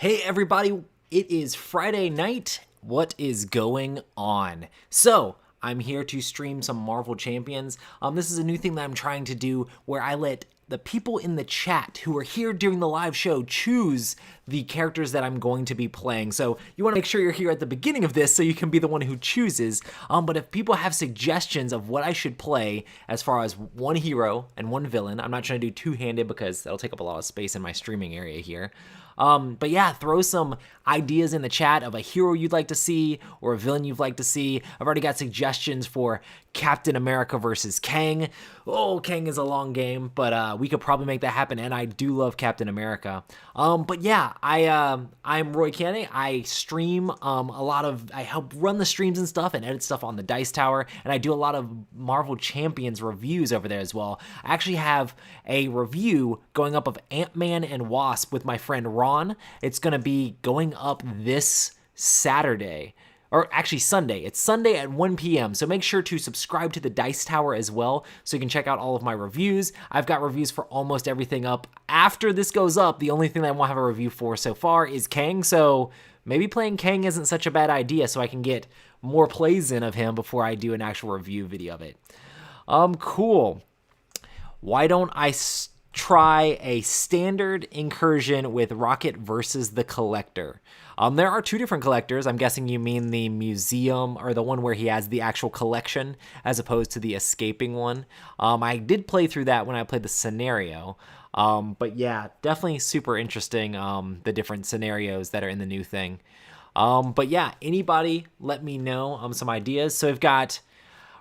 Hey everybody, it is Friday night. What is going on? So, I'm here to stream some Marvel Champions. This is a new thing that I'm trying to do where I let the people in the chat who are here during the live show choose the characters that I'm going to be playing. So you want to make sure you're here at the beginning of this so you can be the one who chooses. But if people have suggestions of what I should play as far as one hero and one villain, I'm not trying to do two-handed because that'll take up a lot of space in my streaming area here. But yeah, throw some ideas in the chat of a hero you'd like to see or a villain you'd like to see. I've already got suggestions for Captain America versus Kang. Oh, Kang is a long game, but we could probably make that happen, and I do love Captain America. But yeah, I'm Roy Canny. I stream I help run the streams and stuff and edit stuff on the Dice Tower, and I do a lot of Marvel Champions reviews over there as well. I actually have a review going up of Ant-Man and Wasp with my friend Ron. It's going to be going up this Saturday. Or actually Sunday. It's Sunday at 1 p.m. So make sure to subscribe to the Dice Tower as well so you can check out all of my reviews. I've got reviews for almost everything up. After this goes up, the only thing that I won't have a review for so far is Kang. So maybe playing Kang isn't such a bad idea so I can get more plays in of him before I do an actual review video of it. Cool. Why don't I try a standard incursion with Rocket versus the Collector? There are two different collectors. I'm guessing you mean the museum or the one where he has the actual collection as opposed to the escaping one. I did play through that when I played the scenario. But yeah, definitely super interesting, the different scenarios that are in the new thing. But yeah, anybody let me know some ideas. So we've got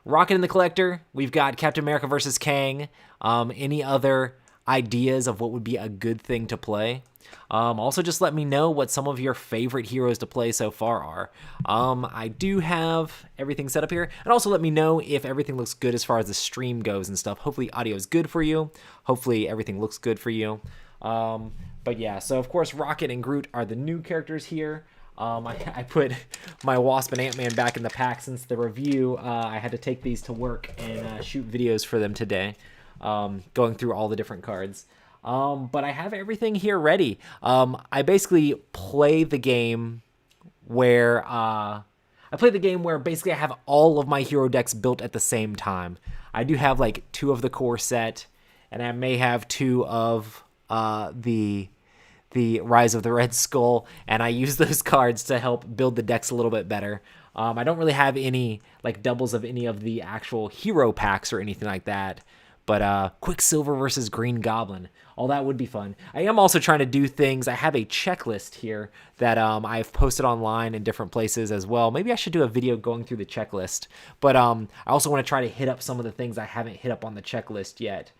Rocket and the Collector. We've got Captain America versus Kang. Any other ideas of what would be a good thing to play? Also, just let me know what some of your favorite heroes to play so far are. I do have everything set up here. And also let me know if everything looks good as far as the stream goes and stuff. Hopefully audio is good for you. Hopefully everything looks good for you. But yeah, so of course Rocket and Groot are the new characters here. I put my Wasp and Ant-Man back in the pack since the review. I had to take these to work and shoot videos for them today, going through all the different cards. But I have everything here ready. I basically play the game where basically I have all of my hero decks built at the same time. I do have like 2 of the core set, and I may have 2 of the Rise of the Red Skull, and I use those cards to help build the decks a little bit better. I don't really have any like doubles of any of the actual hero packs or anything like that. But Quicksilver versus Green Goblin, all that would be fun. I am also trying to do things. I have a checklist here that I've posted online in different places as well. Maybe I should do a video going through the checklist. But I also want to try to hit up some of the things I haven't hit up on the checklist yet.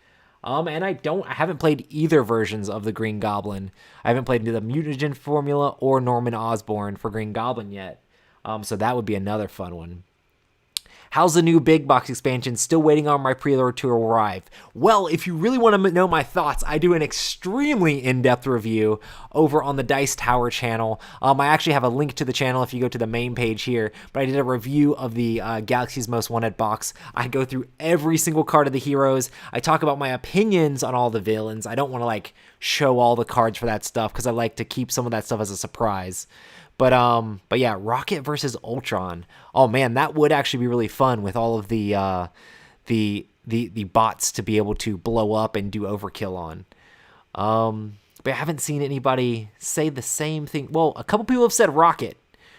And I haven't played either versions of the Green Goblin. I haven't played the Mutagen Formula or Norman Osborn for Green Goblin yet. So that would be another fun one. How's the new big box expansion? Still waiting on my pre-order to arrive. Well, if you really want to know my thoughts, I do an extremely in-depth review over on the Dice Tower channel. I actually have a link to the channel if you go to the main page here, but I did a review of the Galaxy's Most Wanted box. I go through every single card of the heroes. I talk about my opinions on all the villains. I don't want to like show all the cards for that stuff because I like to keep some of that stuff as a surprise. But yeah, Rocket versus Ultron. Oh man, that would actually be really fun with all of the bots to be able to blow up and do overkill on. But I haven't seen anybody say the same thing. Well, a couple people have said Rocket.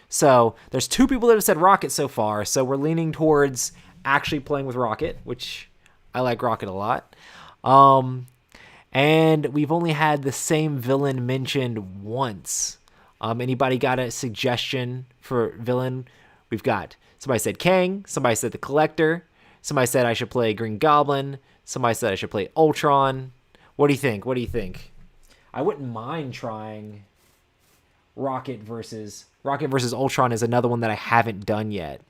So there's 2 people that have said Rocket so far. So we're leaning towards actually playing with Rocket, which I like Rocket a lot. And we've only had the same villain mentioned once. Anybody got a suggestion for villain? We've got somebody said Kang, somebody said the Collector, somebody said I should play Green Goblin, somebody said I should play Ultron. What do you think? What do you think? I wouldn't mind trying Rocket versus Ultron is another one that I haven't done yet.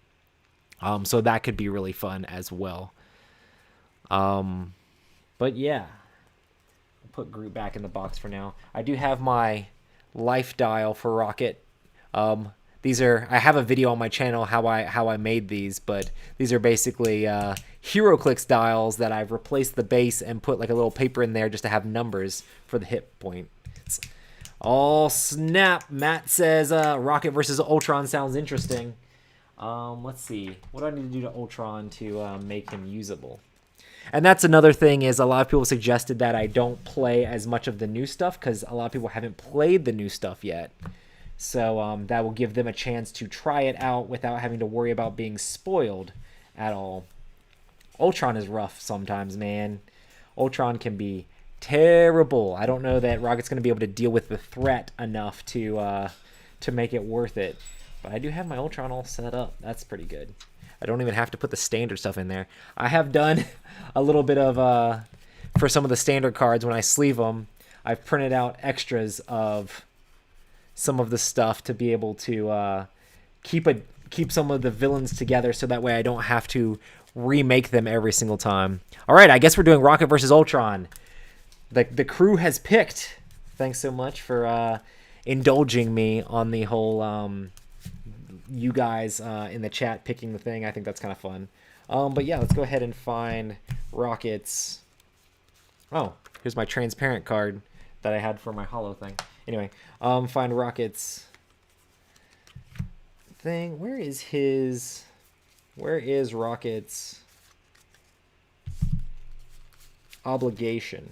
So that could be really fun as well. But yeah, I'll put Groot back in the box for now. I do have my life dial for Rocket. These are, I have a video on my channel how I made these, but these are basically HeroClix dials that I've replaced the base and put like a little paper in there just to have numbers for the hit points. Oh, snap. Matt says Rocket versus Ultron sounds interesting. Let's see. What do I need to do to Ultron to make him usable? And that's another thing is a lot of people suggested that I don't play as much of the new stuff because a lot of people haven't played the new stuff yet. So that will give them a chance to try it out without having to worry about being spoiled at all. Ultron is rough sometimes, man. Ultron can be terrible. I don't know that Rocket's going to be able to deal with the threat enough to make it worth it. But I do have my Ultron all set up. That's pretty good. I don't even have to put the standard stuff in there. I have done a little bit of, for some of the standard cards, when I sleeve them, I've printed out extras of some of the stuff to be able to keep some of the villains together so that way I don't have to remake them every single time. All right, I guess we're doing Rocket versus Ultron. The crew has picked. Thanks so much for indulging me on the whole you guys in the chat picking the thing. I think that's kind of fun. But yeah, let's go ahead and find Rocket's. Oh, here's my transparent card that I had for my holo thing. Anyway, find Rocket's thing. Where is Rocket's obligation?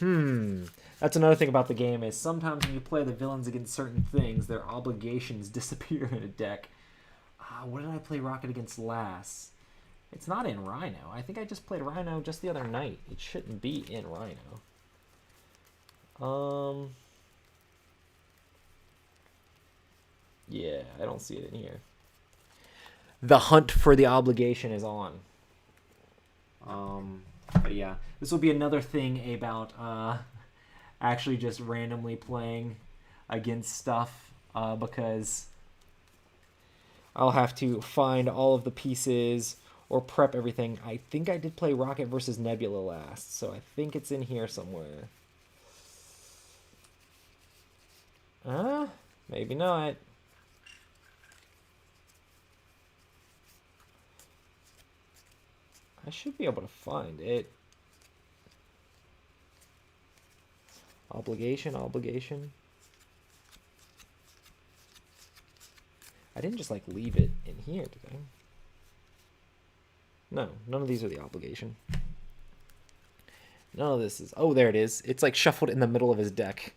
That's another thing about the game is sometimes when you play the villains against certain things, their obligations disappear in a deck. What did I play Rocket against last? It's not in Rhino. I think I just played Rhino just the other night. It shouldn't be in Rhino. Yeah, I don't see it in here. The hunt for the obligation is on. But yeah, this will be another thing about actually just randomly playing against stuff because I'll have to find all of the pieces or prep everything. I think I did play Rocket versus Nebula last, so I think it's in here somewhere. Maybe not. I should be able to find it. Obligation. I didn't just like leave it in here, did I? No, none of these are the obligation. None of this is. Oh, there it is. It's like shuffled in the middle of his deck.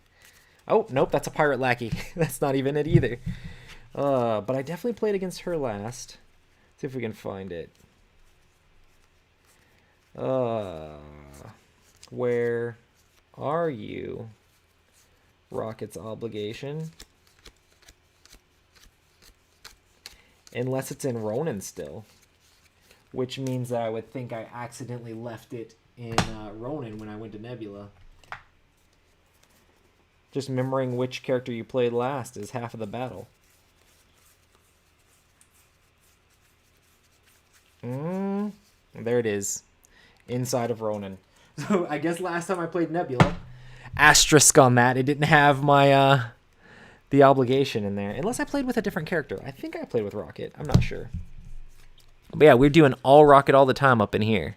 Oh, nope, that's a pirate lackey. That's not even it either. But I definitely played against her last. See if we can find it. Where are you? Rocket's obligation. Unless it's in Ronin still. Which means that I would think I accidentally left it in Ronin when I went to Nebula. Just remembering which character you played last is half of the battle. There it is. Inside of Ronin. So I guess last time I played Nebula, asterisk on that, it didn't have my the obligation in there. Unless I played with a different character. I think I played with Rocket. I'm not sure. But yeah, we're doing all Rocket all the time up in here.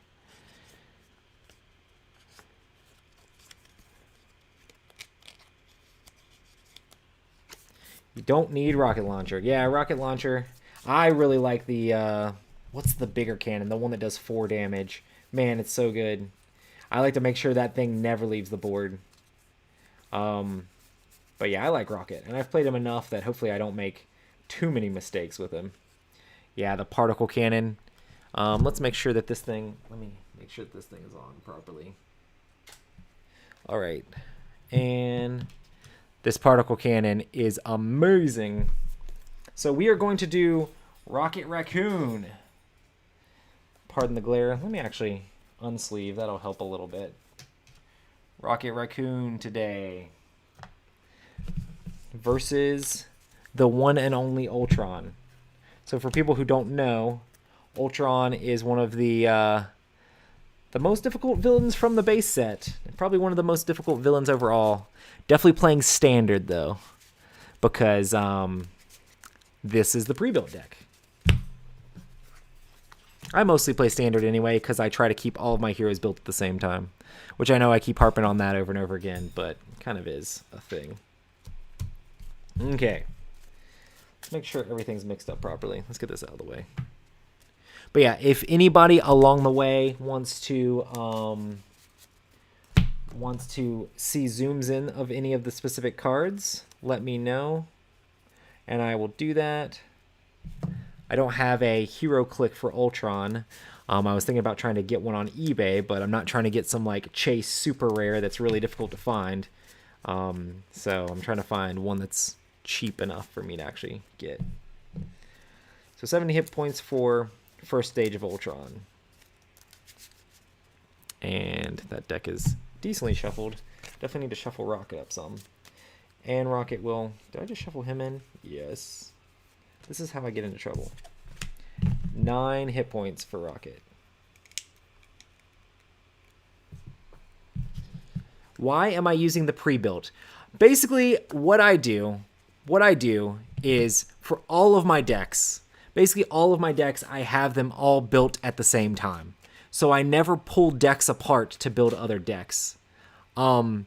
You don't need rocket launcher. Yeah, rocket launcher. I really like the, what's the bigger cannon? The one that does 4 damage. Man, it's so good. I like to make sure that thing never leaves the board. But yeah, I like Rocket. And I've played him enough that hopefully I don't make too many mistakes with him. Yeah, the particle cannon. Let's make sure that this thing... Let me make sure that this thing is on properly. All right. And this particle cannon is amazing. So we are going to do Rocket Raccoon. Pardon the glare. Let me actually unsleeve. That'll help a little bit. Rocket Raccoon today. Versus the one and only Ultron. So for people who don't know, Ultron is one of the most difficult villains from the base set. Probably one of the most difficult villains overall. Definitely playing standard though, because this is the pre-built deck. I mostly play standard anyway because I try to keep all of my heroes built at the same time, which I know I keep harping on that over and over again, but kind of is a thing. Okay. Let's make sure everything's mixed up properly. Let's get this out of the way. But yeah, if anybody along the way wants to see zooms in of any of the specific cards, let me know, and I will do that. I don't have a hero click for Ultron. I was thinking about trying to get one on eBay, but I'm not trying to get some like chase super rare that's really difficult to find. So I'm trying to find one that's cheap enough for me to actually get. So 70 hit points for first stage of Ultron. And that deck is decently shuffled. Definitely need to shuffle Rocket up some. And Rocket will... Did I just shuffle him in? Yes. This is how I get into trouble. 9 hit points for Rocket. Why am I using the pre-built? Basically, what I do is for all of my decks, basically all of my decks, I have them all built at the same time. So I never pull decks apart to build other decks. And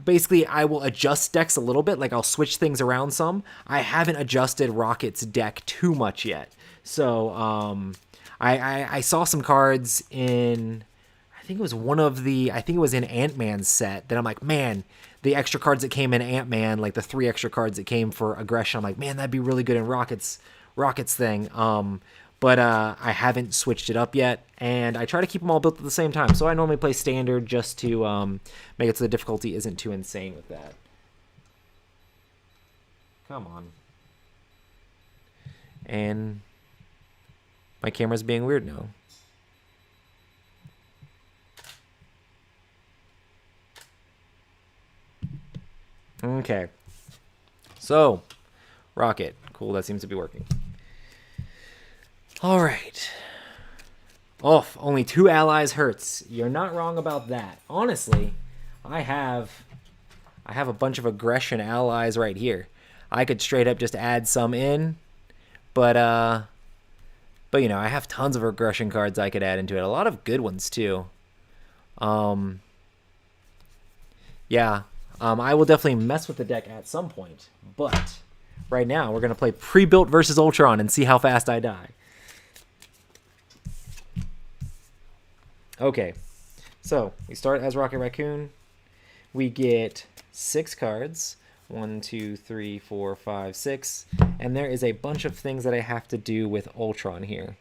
basically I will adjust decks a little bit, like I'll switch things around some. I haven't adjusted Rocket's deck too much yet. So I saw some cards in, I think it was in Ant-Man's set that I'm like, man, the extra cards that came in Ant-Man, like the 3 extra cards that came for aggression, I'm like, man, that'd be really good in Rocket's thing. But I haven't switched it up yet, and I try to keep them all built at the same time. So I normally play standard just to make it so the difficulty isn't too insane with that. Come on. And my camera's being weird now. Okay. So, Rocket. Cool, that seems to be working. All right. Oh, only 2 allies hurts. You're not wrong about that. Honestly, I have a bunch of aggression allies right here. I could straight up just add some in, but you know, I have tons of aggression cards I could add into it. A lot of good ones too. Yeah. I will definitely mess with the deck at some point, but right now we're gonna play pre-built versus Ultron and see how fast I die. Okay, so we start as Rocket Raccoon. We get 6 cards. 1, 2, 3, 4, 5, 6. And there is a bunch of things that I have to do with Ultron here.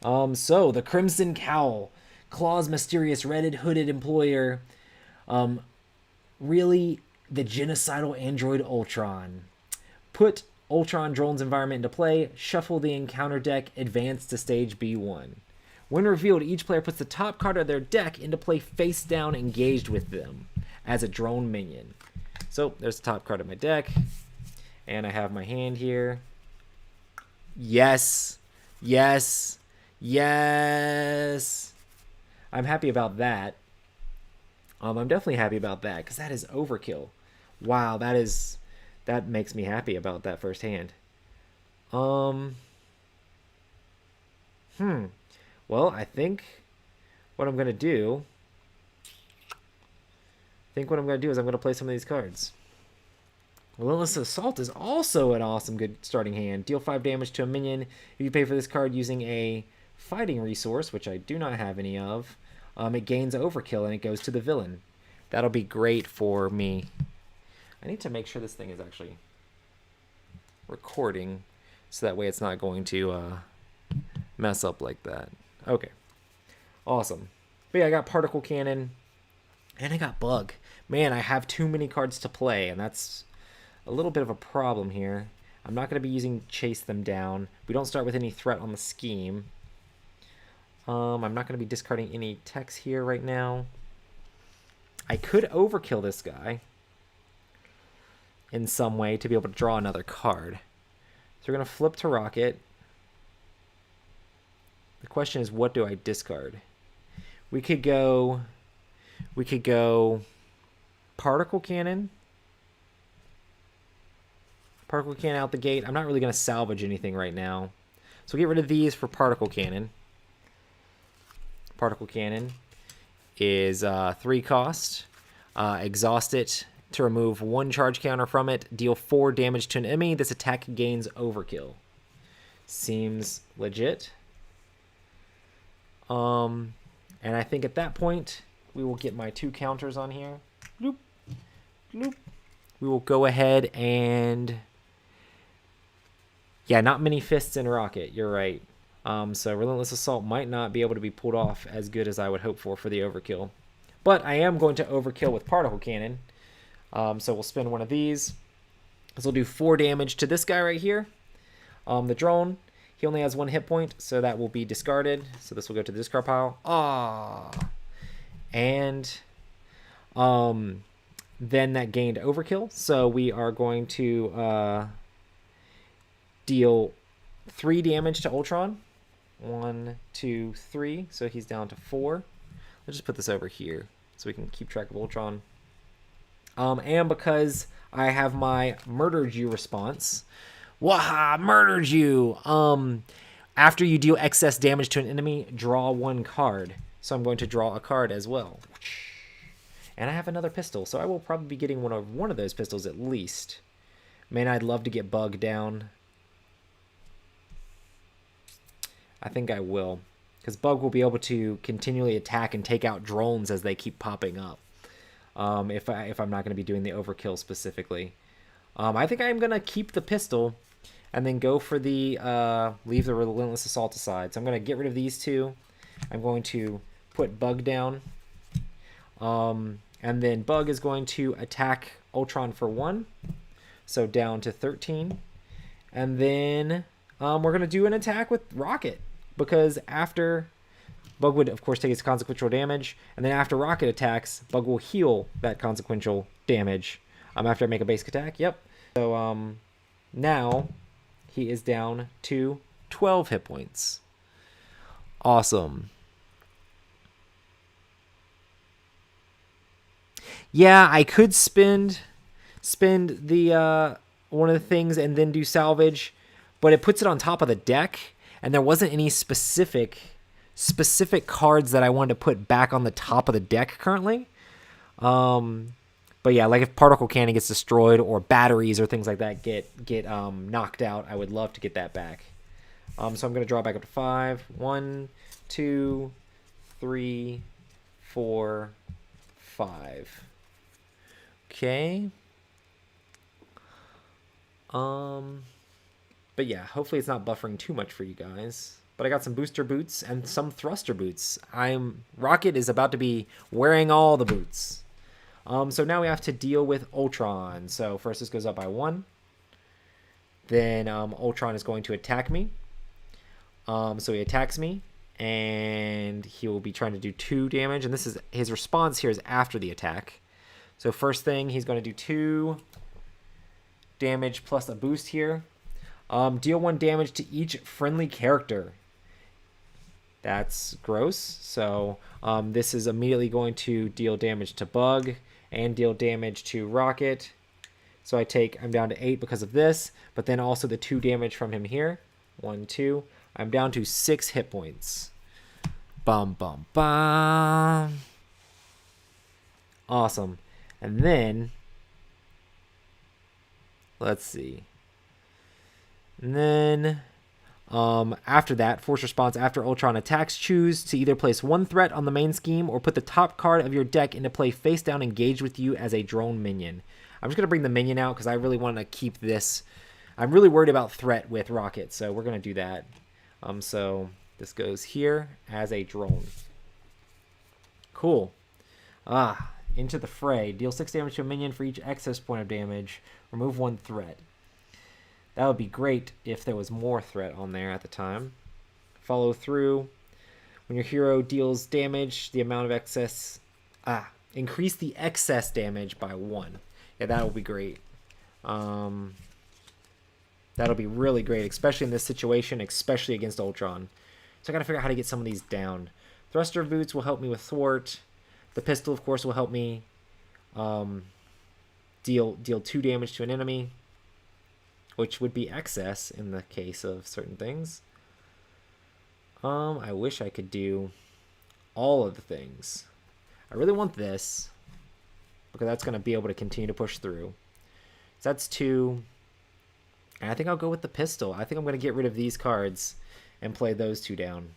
So, the Crimson Cowl. Claw's mysterious red hooded employer. Really, the genocidal android Ultron. Put Ultron Drone's environment into play. Shuffle the encounter deck. Advance to stage B1. When revealed, each player puts the top card of their deck into play face down engaged with them as a drone minion. So there's the top card of my deck. And I have my hand here. Yes. Yes. Yes. I'm happy about that. I'm definitely happy about that because that is overkill. Wow, that makes me happy about that first hand. Well, I think what I'm going to do... is I'm going to play some of these cards. Relentless Assault is also an awesome good starting hand. Deal 5 damage to a minion if you pay for this card using a fighting resource, which I do not have any of. It gains overkill and it goes to the villain. That'll be great for me. I need to make sure this thing is actually recording so that way it's not going to mess up like that. Okay. Awesome. But yeah, I got Particle Cannon and I got Bug. Man, I have too many cards to play, and that's a little bit of a problem here. I'm not going to be using Chase Them Down. We don't start with any threat on the scheme. I'm not going to be discarding any text here right now. I could overkill this guy in some way to be able to draw another card. So we're going to flip to Rocket. The question is, what do I discard? We could go Particle Cannon. Particle Cannon out the gate. I'm not really going to salvage anything right now. So get rid of these for Particle Cannon. Particle Cannon is 3 cost. Exhaust it to remove 1 charge counter from it. Deal 4 damage to an enemy. This attack gains overkill. Seems legit. And I think at that point, we will get my 2 counters on here. Bloop, bloop. We will go ahead and... Yeah, not many fists in Rocket. You're right. So Relentless Assault might not be able to be pulled off as good as I would hope for the overkill. But I am going to overkill with Particle Cannon. So we'll spin one of these. This will do 4 damage to this guy right here. The drone, he only has 1 hit point, so that will be discarded. So this will go to the discard pile. And then that gained overkill. So we are going to deal 3 damage to Ultron. 1, 2, 3. So he's down to 4. Let's just put this over here so we can keep track of Ultron. And because I have my murdered you response, waha, murdered you. After you deal excess damage to an enemy, draw 1 card. So I'm going to draw a card as well. And I have another pistol, so I will probably be getting one of those pistols at least. Man, I'd love to get Bug down. I think I will, because Bug will be able to continually attack and take out drones as they keep popping up. If I'm not going to be doing the overkill specifically. I think I'm going to keep the pistol and then go for the leave the Relentless Assault aside. So I'm going to get rid of these 2. I'm going to put Bug down. And then Bug is going to attack Ultron for 1. So down to 13. And then we're going to do an attack with Rocket. Because after Bug would, of course, take his consequential damage. And then after Rocket attacks, Bug will heal that consequential damage after I make a basic attack. Yep. So now he is down to 12 hit points. Awesome. Yeah, I could spend the one of the things and then do salvage, but it puts it on top of the deck, and there wasn't any specific cards that I wanted to put back on the top of the deck currently. But yeah, like if Particle Cannon gets destroyed or batteries or things like that get knocked out, I would love to get that back. So I'm going to draw back up to 5. 1, 2, 3, 4, 5. Okay. But yeah, hopefully it's not buffering too much for you guys. But I got some booster boots and some thruster boots. Rocket is about to be wearing all the boots. So now we have to deal with Ultron. So first this goes up by 1. Then Ultron is going to attack me. So he attacks me, and he will be trying to do 2 damage. And this is his response here is after the attack. So first thing, he's going to do 2 damage plus a boost here. Deal 1 damage to each friendly character. That's gross. So this is immediately going to deal damage to Bug and deal damage to Rocket. So I'm down to 8 because of this, but then also the 2 damage from him here. 1, 2. I'm down to 6 hit points. Bum, bum, bum. Awesome. And then, let's see. And then, after that, force response after Ultron attacks, choose to either place 1 threat on the main scheme or put the top card of your deck into play face down engaged with you as a drone minion. I'm just going to bring the minion out because I really want to keep this. I'm really worried about threat with Rocket, so we're going to do that. So this goes here as a drone. Cool. Into the fray. Deal 6 damage to a minion for each excess point of damage. Remove 1 threat. That would be great if there was more threat on there at the time. Follow through. When your hero deals damage, the amount of excess... increase the excess damage by 1. Yeah, that will be great. That'll be really great, especially in this situation, especially against Ultron. So I gotta figure out how to get some of these down. Thruster boots will help me with thwart. The pistol, of course, will help me deal 2 damage to an enemy, which would be excess in the case of certain things. I wish I could do all of the things. I really want this. because that's going to be able to continue to push through. So that's 2. And I think I'll go with the pistol. I think I'm going to get rid of these cards and play those 2 down.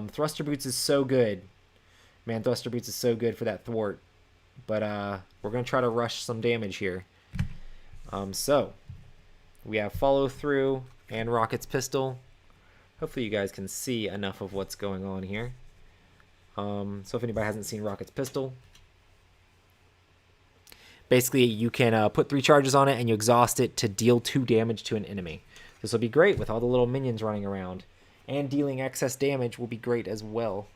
Thruster Boots is so good. Man, Thruster Boots is so good for that thwart. But we're going to try to rush some damage here. So we have Follow Through and Rocket's Pistol. Hopefully you guys can see enough of what's going on here. So if anybody hasn't seen Rocket's Pistol, basically you can put 3 charges on it and you exhaust it to deal 2 damage to an enemy. This will be great with all the little minions running around. And dealing excess damage will be great as well.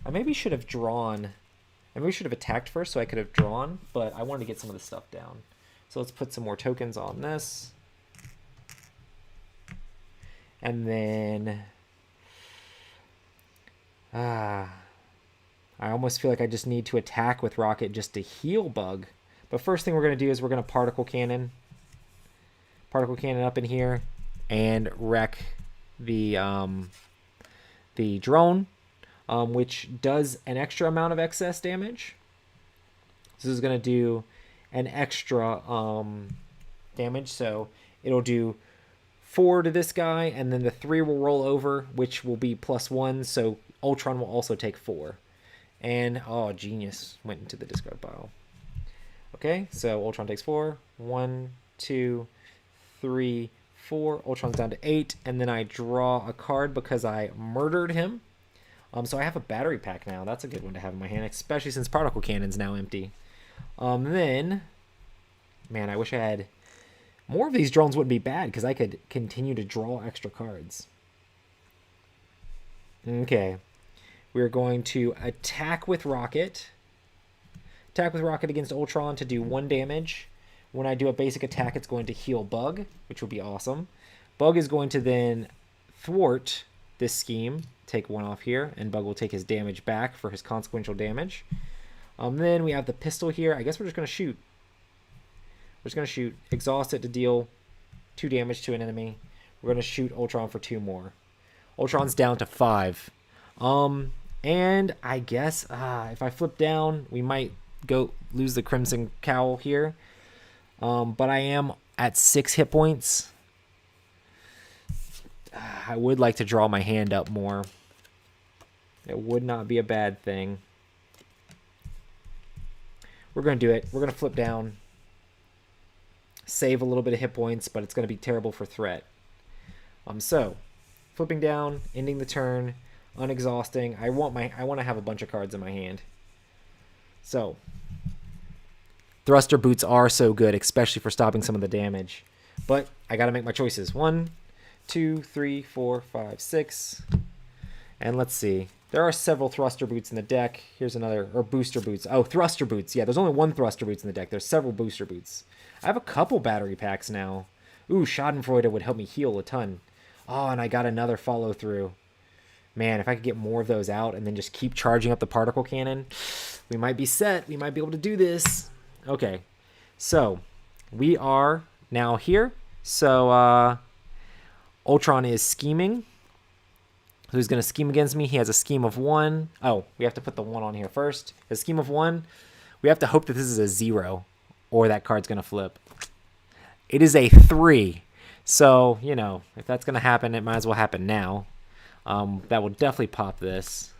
I maybe should have drawn... Maybe we should have attacked first so I could have drawn, but I wanted to get some of the stuff down. So let's put some more tokens on this. And then... I almost feel like I just need to attack with Rocket just to heal Bug. But first thing we're going to do is we're going to Particle Cannon up in here and wreck the drone, which does an extra amount of excess damage. This is going to do an extra damage, so it'll do 4 to this guy, and then the 3 will roll over, which will be +1, so Ultron will also take 4. And, oh, genius, went into the discard pile. Okay, so Ultron takes 4. 1, 2, 3, 4. Ultron's down to 8, and then I draw a card because I murdered him. So I have a battery pack now. That's a good one to have in my hand, especially since Particle Cannon's now empty. Then, man, I wish I had... More of these drones wouldn't be bad because I could continue to draw extra cards. Okay. We're going to attack with Rocket. Attack with Rocket against Ultron to do 1 damage. When I do a basic attack, it's going to heal Bug, which will be awesome. Bug is going to then thwart this scheme. Take 1 off here, and Bug will take his damage back for his consequential damage. Then we have the pistol here. I guess we're just going to shoot. We're just going to shoot. Exhaust it to deal 2 damage to an enemy. We're going to shoot Ultron for 2 more. Ultron's down to 5. And I guess if I flip down, we might go lose the Crimson Cowl here. But I am at 6 hit points. I would like to draw my hand up more. It would not be a bad thing. We're going to do it. We're going to flip down. Save a little bit of hit points, but it's going to be terrible for threat. So, flipping down, ending the turn, unexhausting. I want to have a bunch of cards in my hand. So, Thruster Boots are so good, especially for stopping some of the damage. But I got to make my choices. 1, 2, 3, 4, 5, 6. And let's see. There are several Thruster Boots in the deck. Here's another, or Booster Boots. Oh, Thruster Boots. Yeah, there's only 1 Thruster Boots in the deck. There's several Booster Boots. I have a couple battery packs now. Ooh, Schadenfreude would help me heal a ton. Oh, and I got another follow through. Man, if I could get more of those out and then just keep charging up the particle cannon, we might be set. We might be able to do this. Okay, so we are now here. So Ultron is scheming. So he's going to scheme against me. He has a scheme of 1. Oh, we have to put the 1 on here first. A scheme of 1. We have to hope that this is a 0 or that card's going to flip. It is a 3. So, you know, if that's going to happen, it might as well happen now. That will definitely pop this.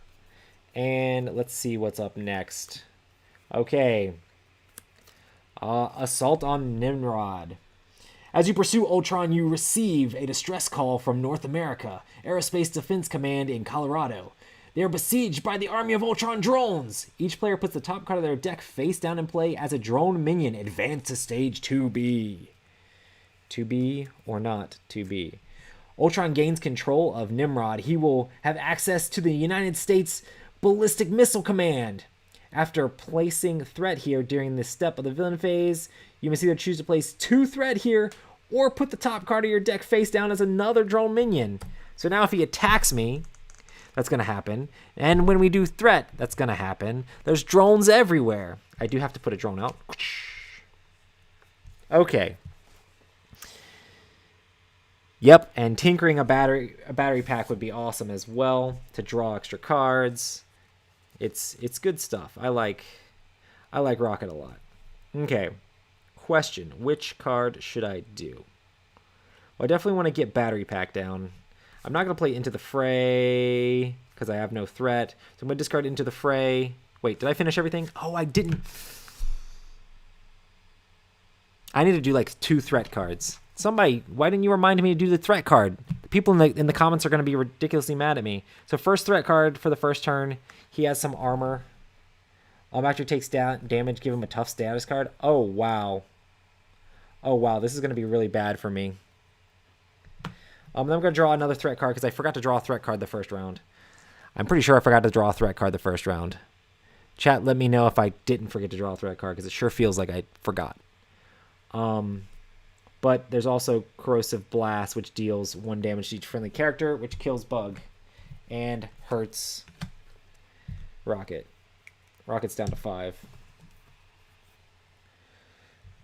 And let's see what's up next. Okay. Assault on Nimrod. As you pursue Ultron, you receive a distress call from North America Aerospace Defense Command in Colorado. They are besieged by the army of Ultron drones. Each player puts the top card of their deck face down in play as a drone minion. Advance to stage 2B. 2B or not 2B. Ultron gains control of Nimrod. He will have access to the United States Ballistic Missile Command. After placing threat here during this step of the villain phase, you must either choose to place 2 threat here or put the top card of your deck face down as another drone minion. So now if he attacks me, that's going to happen. And when we do threat, that's going to happen. There's drones everywhere. I do have to put a drone out. Okay. Yep, and tinkering a battery pack would be awesome as well to draw extra cards. It's good stuff. I like I like Rocket a lot. Okay. Question. Which card should I do? Well, I definitely want to get Battery Pack down. I'm not going to play Into the Fray because I have no threat. So I'm going to discard Into the Fray. Wait, did I finish everything? Oh, I didn't. I need to do like 2 threat cards. Somebody, why didn't you remind me to do the threat card? The people in the comments are going to be ridiculously mad at me. So first threat card for the first turn. He has some armor. After he takes damage, give him a tough status card. Oh, wow. Oh, wow. This is going to be really bad for me. Then I'm going to draw another threat card because I forgot to draw a threat card the first round. I'm pretty sure I forgot to draw a threat card the first round. Chat, let me know if I didn't forget to draw a threat card because it sure feels like I forgot. But there's also Corrosive Blast, which deals 1 damage to each friendly character, which kills Bug and hurts Rocket. Rocket's down to 5.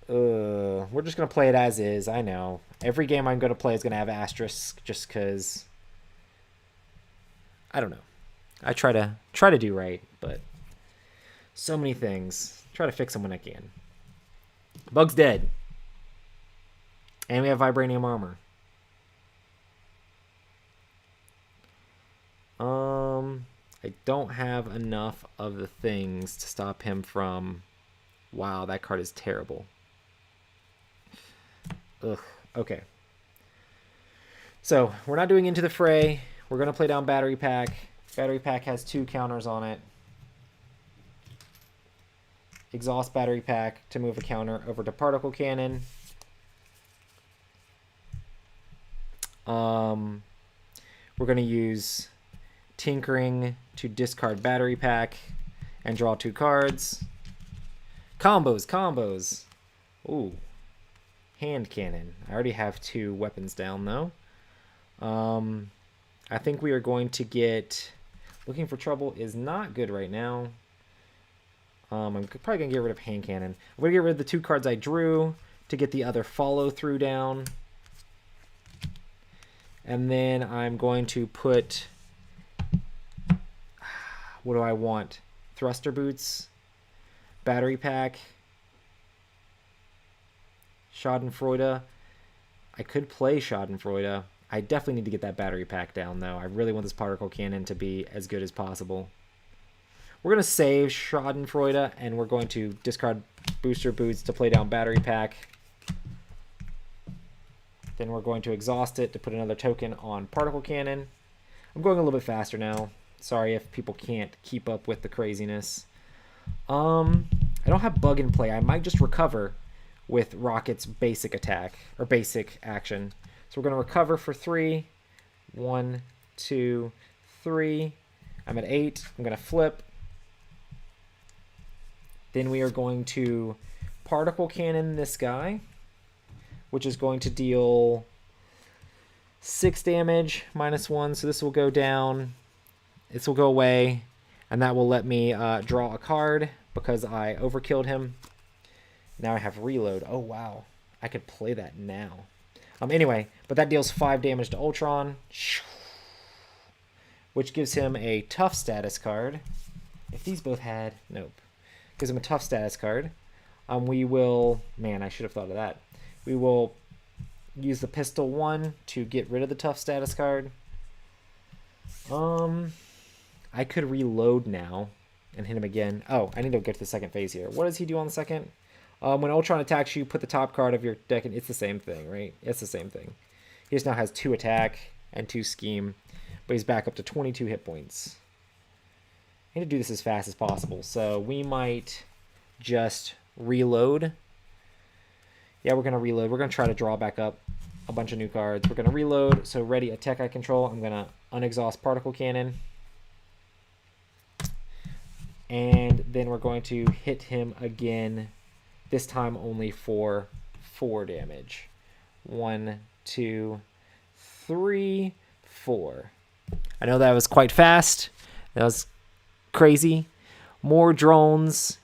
We're just going to play it as is. I know. Every game I'm going to play is going to have asterisks just because... I don't know. I try to do right, but so many things. Try to fix them when I can. Bug's dead. And we have Vibranium Armor. I don't have enough of the things to stop him from... Wow, that card is terrible. Ugh. Okay. So, we're not doing Into the Fray. We're going to play down Battery Pack. Battery Pack has 2 counters on it. Exhaust Battery Pack to move a counter over to Particle Cannon. We're going to use Tinkering to discard Battery Pack and draw 2 cards. Combos. Ooh. Hand Cannon. I already have 2 weapons down, though. I think we are going to get... Looking for Trouble is not good right now. I'm probably going to get rid of Hand Cannon. I'm going to get rid of the 2 cards I drew to get the other Follow Through down. And then I'm going to put... What do I want? Thruster Boots. Battery Pack. Schadenfreude. I could play Schadenfreude. I definitely need to get that Battery Pack down, though. I really want this Particle Cannon to be as good as possible. We're going to save Schadenfreude, and we're going to discard Booster Boots to play down Battery Pack. Then we're going to exhaust it to put another token on Particle Cannon. I'm going a little bit faster now. Sorry if people can't keep up with the craziness. I don't have Bug in play. I might just recover with Rocket's basic attack, or basic action. So we're going to recover for 3. 1, 2, 3. I'm at 8. I'm going to flip. Then we are going to Particle Cannon this guy, which is going to deal 6 damage, -1. So this will go down. This will go away. And that will let me draw a card because I overkilled him. Now I have Reload. Oh, wow. I could play that now. Anyway, but that deals 5 damage to Ultron, which gives him a tough status card. If these both had... Nope. Gives him a tough status card. We will... Man, I should have thought of that. We will use the Pistol 1 to get rid of the tough status card. I could reload now and hit him again. Oh, I need to get to the second phase here. What does he do on the second? When Ultron attacks you, put the top card of your deck, and it's the same thing, right? It's the same thing. He just now has 2 attack and 2 scheme, but he's back up to 22 hit points. I need to do this as fast as possible, so we might just reload. Yeah, we're going to reload. We're going to try to draw back up a bunch of new cards. We're going to reload, so ready, attack I control. I'm going to unexhaust Particle Cannon. And then we're going to hit him again, this time only for 4 damage. 1, 2, 3, 4. I know that was quite fast. That was crazy. More drones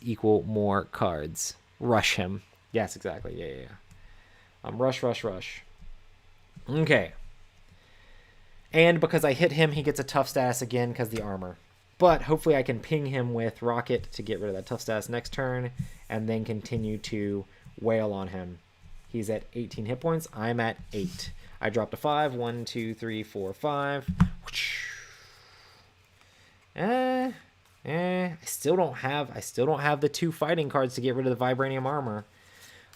equal more cards. Rush him. Yes, exactly. Yeah. Rush. Okay. And because I hit him, he gets a tough status again because the armor. But hopefully I can ping him with Rocket to get rid of that tough status next turn, and then continue to wail on him. He's at 18 hit points. I'm at 8. I dropped a 5. 1, 2, 3, 4, 5. I still don't have the 2 fighting cards to get rid of the vibranium armor.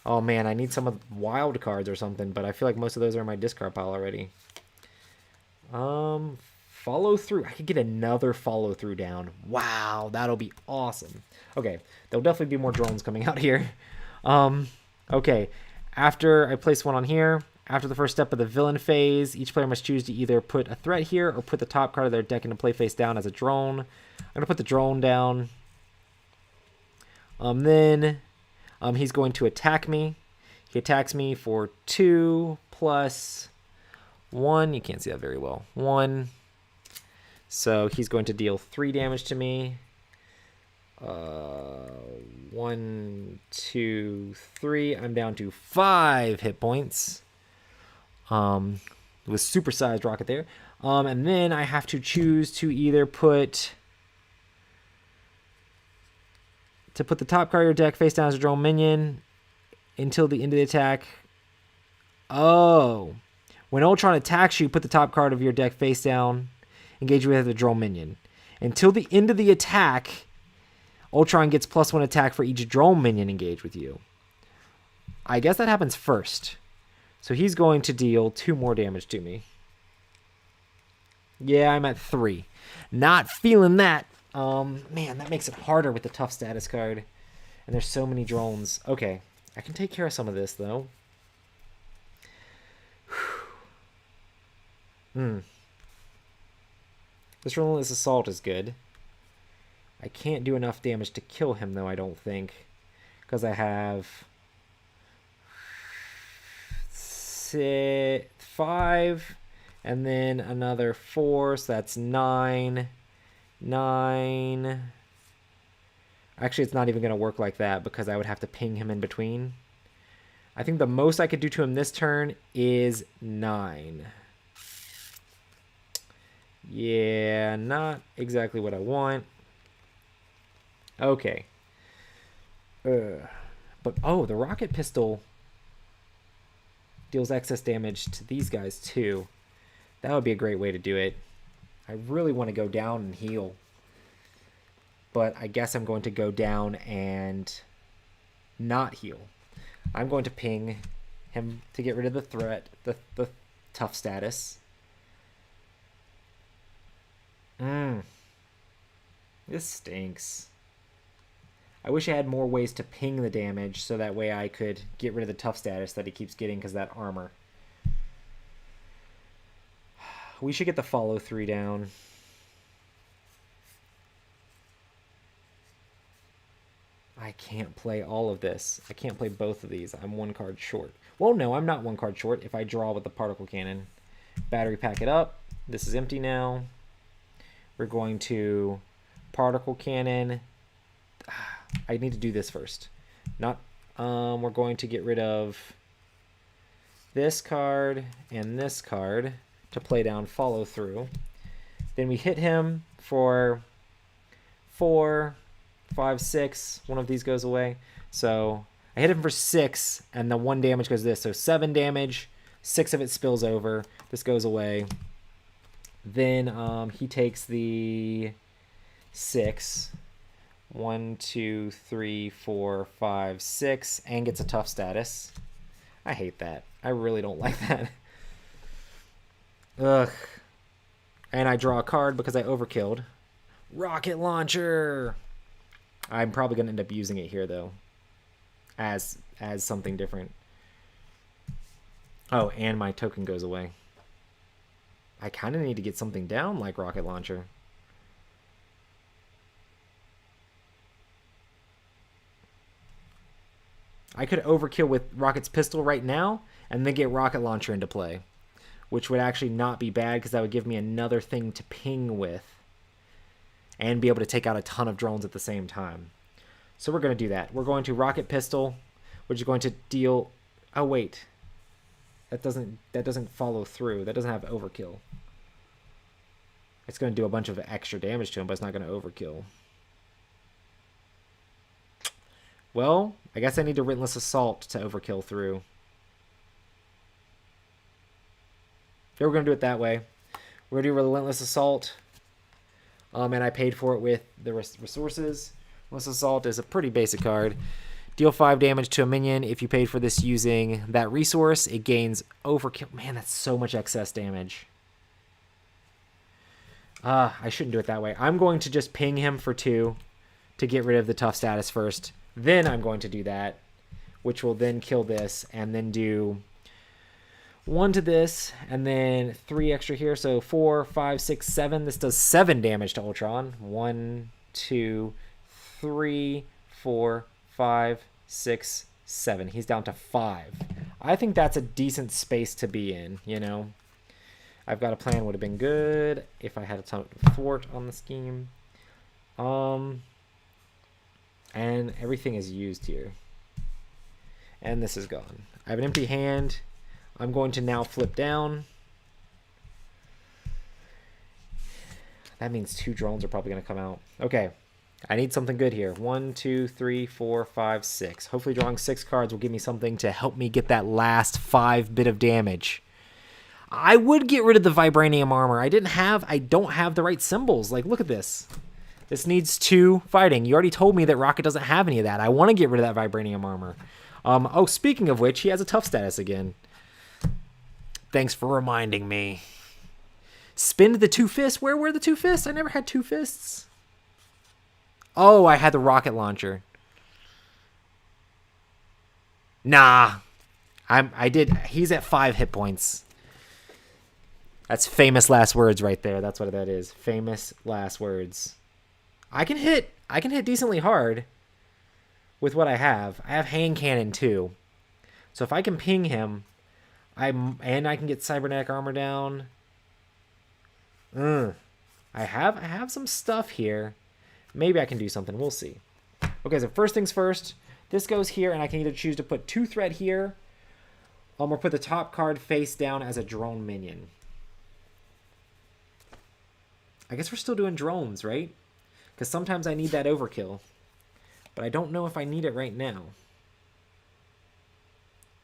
Oh man, I need some of the wild cards or something, but I feel like most of those are in my discard pile already. Follow through. I could get another follow through down. Wow, that'll be awesome. Okay, there'll definitely be more drones coming out here. Okay, after I place one on here, after the first step of the villain phase, each player must choose to either put a threat here or put the top card of their deck into play face down as a drone. I'm going to put the drone down. Then he's going to attack me. He attacks me for 2 plus 1. You can't see that very well. 1. So he's going to deal 3 damage to me. 1, 2, 3. I'm down to 5 hit points. With supersized Rocket there. And then I have to choose to either put the top card of your deck face down as a drone minion until the end of the attack. Oh. When Ultron attacks you, put the top card of your deck face down. Engage with the drone minion. Until the end of the attack, Ultron gets +1 attack for each drone minion engaged with you. I guess that happens first. So he's going to deal 2 more damage to me. Yeah, I'm at 3. Not feeling that. Man, that makes it harder with the tough status card. And there's so many drones. Okay, I can take care of some of this, though. This relentless assault is good. I can't do enough damage to kill him, though, I don't think. Because I have 5, and then another 4, so that's 9. 9. Actually, it's not even going to work like that because I would have to ping him in between. I think the most I could do to him this turn is 9. Yeah, not exactly what I want. Okay. But, oh, the rocket pistol deals excess damage to these guys, too. That would be a great way to do it. I really want to go down and heal. But I guess I'm going to go down and not heal. I'm going to ping him to get rid of the threat, the tough status. This stinks. I wish I had more ways to ping the damage so that way I could get rid of the tough status that he keeps getting because of that armor. We should get the follow through down. I can't play all of this. I can't play both of these. I'm 1 card short. Well, no, I'm not 1 card short if I draw with the particle cannon. Battery pack it up. This is empty now. We're going to particle cannon. I need to do this first. We're going to get rid of this card and this card to play down follow through. Then we hit him for 4, 5, 6. One of these goes away. So I hit him for 6, and the 1 damage goes to this. So 7 damage, 6 of it spills over. This goes away. Then he takes the 6. 1, 2, 3, 4, 5, 6, and gets a tough status. I hate that. I really don't like that. Ugh. And I draw a card because I overkilled. Rocket launcher! I'm probably going to end up using it here, though. As something different. Oh, and my token goes away. I kind of need to get something down like rocket launcher. I could overkill with Rocket's pistol right now and then get rocket launcher into play, which would actually not be bad because that would give me another thing to ping with and be able to take out a ton of drones at the same time. So we're going to do that. We're going to rocket pistol, which is going to deal... Oh, wait. That doesn't follow through. That doesn't have overkill. It's going to do a bunch of extra damage to him, but it's not going to overkill. Well, I guess I need a Relentless Assault to overkill through. Yeah, we're going to do it that way. We're going to do Relentless Assault. And I paid for it with the resources. Relentless Assault is a pretty basic card. Deal 5 damage to a minion. If you paid for this using that resource, it gains overkill. Man, that's so much excess damage. I shouldn't do it that way. I'm going to just ping him for 2 to get rid of the tough status first. Then I'm going to do that, which will then kill this, and then do 1 to this, and then 3 extra here. So 4, 5, 6, 7. This does 7 damage to Ultron. 1, 2, 3, 4, 5, 6, 7. He's down to 5. I think that's a decent space to be in, you know. I've got a plan would have been good if I had a ton of thwart on the scheme. And everything is used here. And this is gone. I have an empty hand. I'm going to now flip down. That means 2 drones are probably going to come out. Okay. I need something good here. 1, 2, 3, 4, 5, 6. Hopefully drawing 6 cards will give me something to help me get that last 5 bit of damage. I would get rid of the Vibranium armor. I don't have the right symbols. Like, look at this. This needs 2 fighting. You already told me that Rocket doesn't have any of that. I want to get rid of that Vibranium armor. Oh, speaking of which, he has a tough status again. Thanks for reminding me. Spin the 2 fists. Where were the 2 fists? I never had 2 fists. Oh, I had the rocket launcher. Nah. I did. He's at 5 hit points. That's famous last words right there. That's what that is. Famous last words. I can hit decently hard with what I have. I have hand cannon too. So if I can ping him, I can get cybernetic armor down. I have some stuff here. Maybe I can do something. We'll see. Okay, so first things first. This goes here, and I can either choose to put 2 threat here, or put the top card face down as a drone minion. I guess we're still doing drones, right? Because sometimes I need that overkill. But I don't know if I need it right now.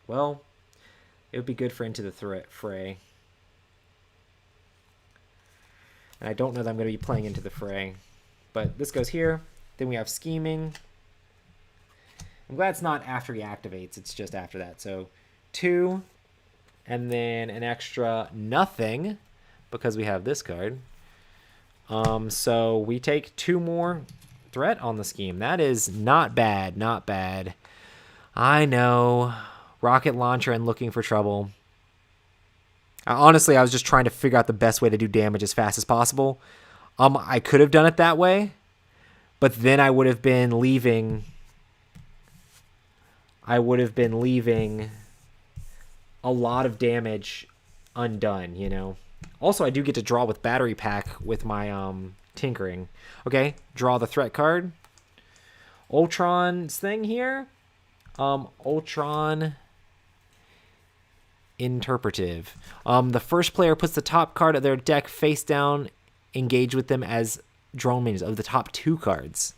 Well, it would be good for Into the Fray. And I don't know that I'm going to be playing Into the Fray. But this goes here. Then we have Scheming. I'm glad it's not after he activates. It's just after that. So 2. And then an extra nothing. Because we have this card. So we take 2 more threat on the scheme. That is not bad, not bad. I know. Rocket launcher and looking for trouble. Honestly, I was just trying to figure out the best way to do damage as fast as possible. I could have done it that way, but then I would have been leaving a lot of damage undone, you know. Also, I do get to draw with battery pack with my tinkering. Okay, draw the threat card. Ultron's thing here. Ultron interpretive. The first player puts the top card of their deck face down. Engage with them as drone minions of the top 2 cards.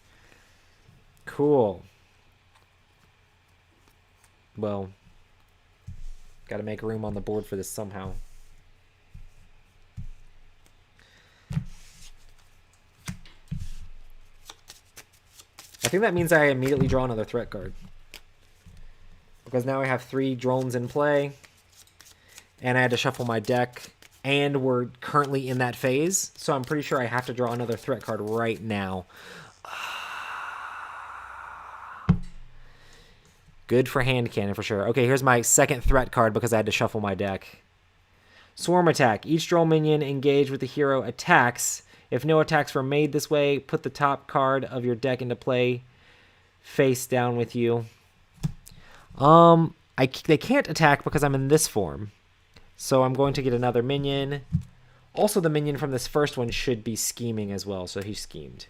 Cool. Well, got to make room on the board for this somehow. I think that means I immediately draw another threat card. Because now I have 3 drones in play. And I had to shuffle my deck. And we're currently in that phase. So I'm pretty sure I have to draw another threat card right now. Good for hand cannon for sure. Okay, here's my second threat card because I had to shuffle my deck. Swarm attack. Each drone minion engaged with the hero attacks. If no attacks were made this way, put the top card of your deck into play face down with you. They can't attack because I'm in this form. So I'm going to get another minion. Also, the minion from this first one should be scheming as well, so he schemed.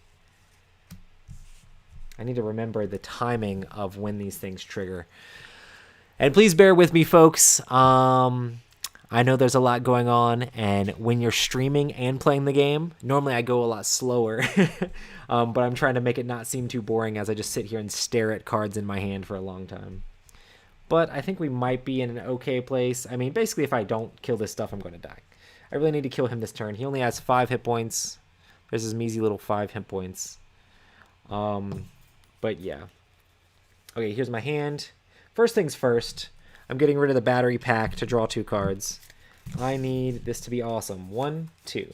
I need to remember the timing of when these things trigger. And please bear with me, folks. I know there's a lot going on, and when you're streaming and playing the game, normally I go a lot slower, but I'm trying to make it not seem too boring as I just sit here and stare at cards in my hand for a long time. But I think we might be in an okay place. I mean, basically, if I don't kill this stuff, I'm going to die. I really need to kill him this turn. He only has 5 hit points. There's his measly little 5 hit points. But yeah. Okay, here's my hand. First things first, I'm getting rid of the battery pack to draw 2 cards. I need this to be awesome. 1, 2.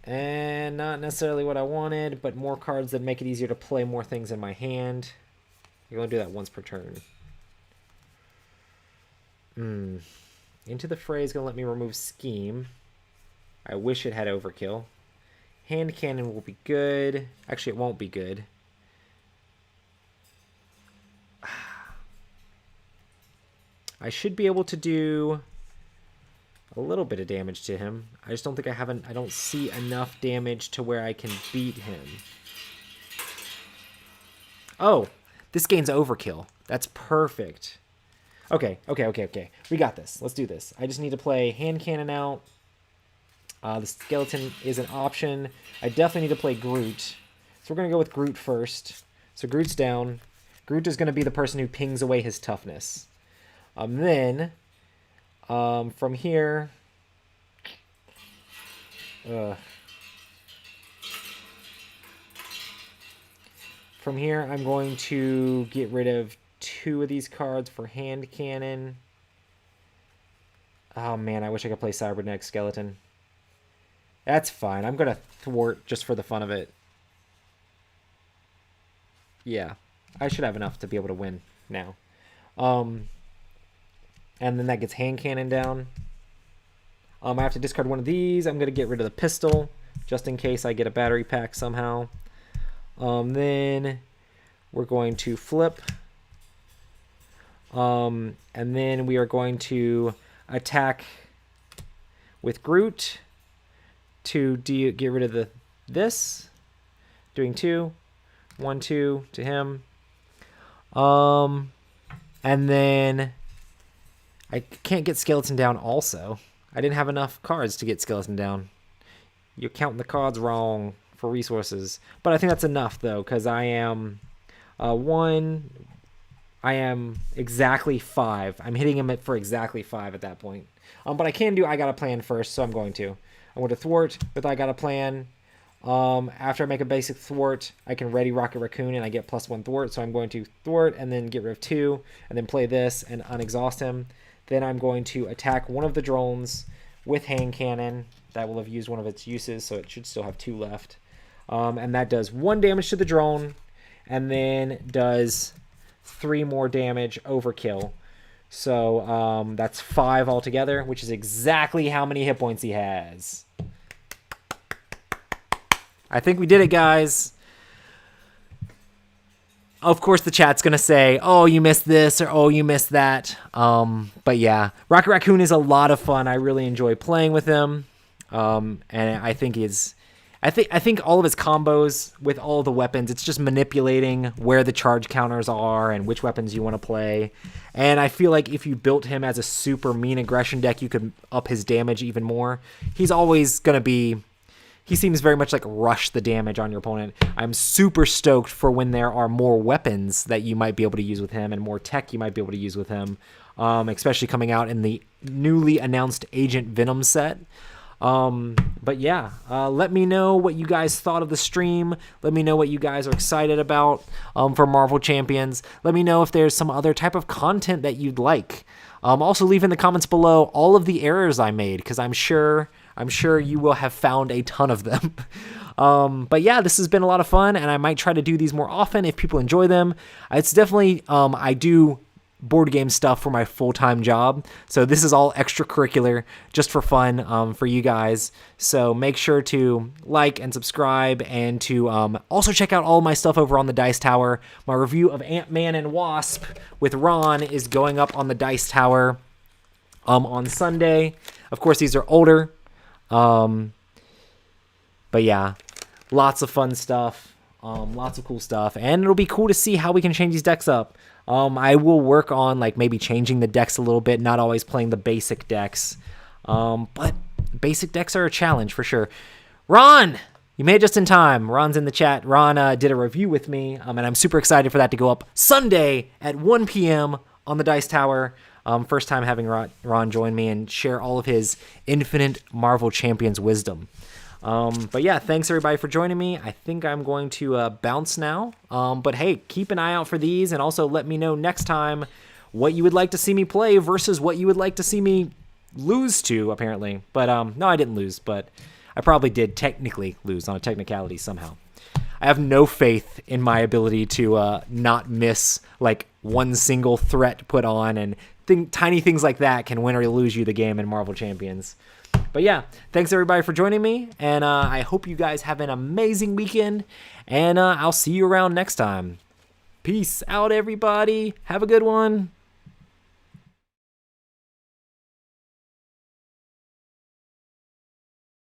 And not necessarily what I wanted, but more cards that make it easier to play more things in my hand. You're going to do that once per turn. Into the Fray is going to let me remove Scheme. I wish it had Overkill. Hand Cannon will be good. Actually, it won't be good. I should be able to do a little bit of damage to him. I just don't think I don't see enough damage to where I can beat him. Oh, this gains Overkill. That's perfect. Okay. We got this. Let's do this. I just need to play Hand Cannon out. The skeleton is an option. I definitely need to play Groot. So we're going to go with Groot first. So Groot's down. Groot is going to be the person who pings away his toughness. Then, from here... From here, I'm going to get rid of 2 of these cards for Hand Cannon. Oh, man, I wish I could play Cybernetic Skeleton. That's fine. I'm going to thwart just for the fun of it. Yeah, I should have enough to be able to win now. And then that gets Hand Cannon down. I have to discard one of these. I'm going to get rid of the pistol, just in case I get a battery pack somehow. Then we're going to flip. And then we are going to attack with Groot to get rid of this. Doing 2. 1, 2 to him. And then I can't get Skeleton down also. I didn't have enough cards to get Skeleton down. You're counting the cards wrong for resources. But I think that's enough, though, because I am... I am exactly 5. I'm hitting him for exactly 5 at that point. But I can do I Got a Plan first, so I'm going to. I'm going to thwart with I Got a Plan. After I make a basic thwart, I can ready Rocket Raccoon and I get +1 thwart. So I'm going to thwart and then get rid of 2 and then play this and unexhaust him. Then I'm going to attack one of the drones with Hand Cannon. That will have used one of its uses, so it should still have 2 left. And that does 1 damage to the drone and then does 3 more damage Overkill. So that's 5 altogether, which is exactly how many hit points he has. I think we did it, guys. Of course, the chat's going to say, oh, you missed this, or oh, you missed that. But yeah, Rocket Raccoon is a lot of fun. I really enjoy playing with him. And I think I think all of his combos with all the weapons, it's just manipulating where the charge counters are and which weapons you want to play. And I feel like if you built him as a super mean aggression deck, you could up his damage even more. He's always going to be... He seems very much like rush the damage on your opponent. I'm super stoked for when there are more weapons that you might be able to use with him and more tech you might be able to use with him, especially coming out in the newly announced Agent Venom set. But yeah, let me know what you guys thought of the stream. Let me know what you guys are excited about for Marvel Champions. Let me know if there's some other type of content that you'd like. Also leave in the comments below all of the errors I made, because I'm sure you will have found a ton of them. But yeah, this has been a lot of fun, and I might try to do these more often if people enjoy them. It's definitely, I do board game stuff for my full-time job, so this is all extracurricular, just for fun, for you guys. So make sure to like and subscribe, and to also check out all my stuff over on the Dice Tower. My review of Ant-Man and Wasp with Ron is going up on the Dice Tower on Sunday. Of course, these are older. But yeah, lots of fun stuff, lots of cool stuff, and it'll be cool to see how we can change these decks up. I will work on like maybe changing the decks a little bit, not always playing the basic decks. But basic decks are a challenge for sure. Ron, you made it just in time. Ron's in the chat. Ron did a review with me, and I'm super excited for that to go up Sunday at 1 p.m. on the Dice Tower. First time having Ron join me and share all of his infinite Marvel Champions wisdom. But yeah, thanks everybody for joining me. I think I'm going to bounce now. But hey, keep an eye out for these, and also let me know next time what you would like to see me play versus what you would like to see me lose to, apparently. But no, I didn't lose, but I probably did technically lose on a technicality somehow. I have no faith in my ability to not miss like one single threat put on, and tiny things like that can win or lose you the game in Marvel Champions. But yeah, thanks everybody for joining me, and I hope you guys have an amazing weekend, and I'll see you around next time. Peace out, everybody. Have a good one.